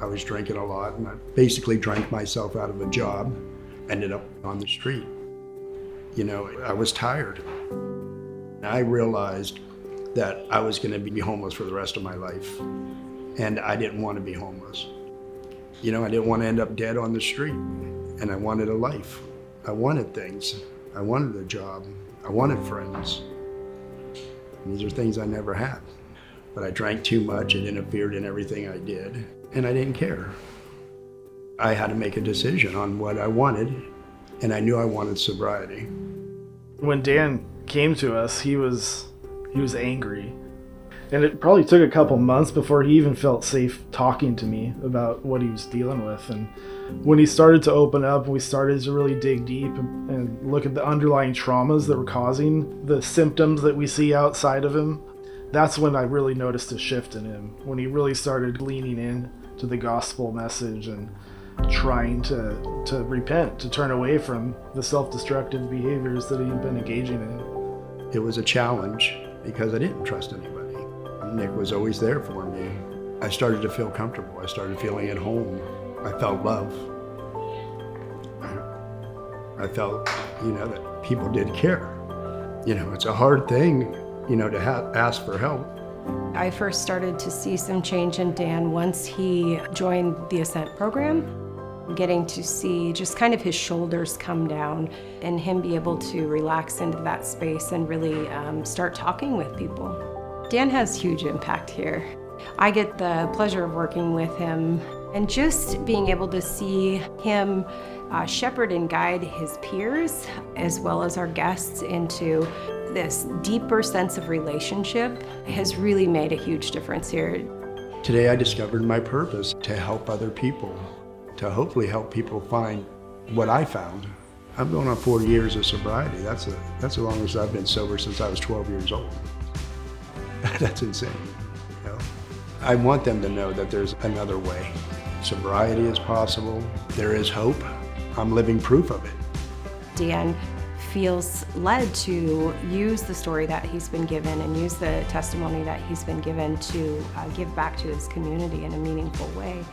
I was drinking a lot, and I basically drank myself out of a job, ended up on the street. You know, I was tired. I realized that I was going to be homeless for the rest of my life, and I didn't want to be homeless. You know, I didn't want to end up dead on the street, and I wanted a life. I wanted things. I wanted a job. I wanted friends. And these are things I never had. But I drank too much. It interfered in everything I did, and I didn't care. I had to make a decision on what I wanted, and I knew I wanted sobriety. When Dan came to us, he was angry. And it probably took a couple months before he even felt safe talking to me about what he was dealing with. And when he started to open up, we started to really dig deep and look at the underlying traumas that were causing the symptoms that we see outside of him. That's when I really noticed a shift in him, when he really started leaning in to the gospel message and trying to repent, to turn away from the self-destructive behaviors that he'd been engaging in. It was a challenge because I didn't trust anybody. Nick was always there for me. I started to feel comfortable. I started feeling at home. I felt love. I felt, that people did care. It's a hard thing, to ask for help. I first started to see some change in Dan once he joined the Ascent program, getting to see just kind of his shoulders come down and him be able to relax into that space and really start talking with people. Dan has huge impact here. I get the pleasure of working with him and just being able to see him shepherd and guide his peers as well as our guests into this deeper sense of relationship has really made a huge difference here. Today I discovered my purpose to help other people, to hopefully help people find what I found. I'm going on 40 years of sobriety. That's the longest I've been sober since I was 12 years old. That's insane. I want them to know that there's another way. Sobriety is possible. There is hope. I'm living proof of it. Dan feels led to use the story that he's been given and use the testimony that he's been given to give back to his community in a meaningful way.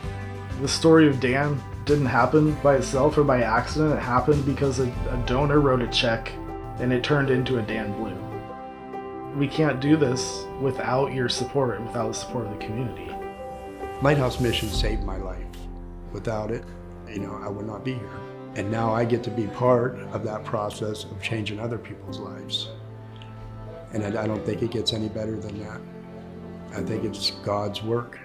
The story of Dan didn't happen by itself or by accident. It happened because a donor wrote a check and it turned into a Dan Blue. We can't do this without your support, without the support of the community. Lighthouse Mission saved my life. Without it, I would not be here. And now I get to be part of that process of changing other people's lives. And I don't think it gets any better than that. I think it's God's work.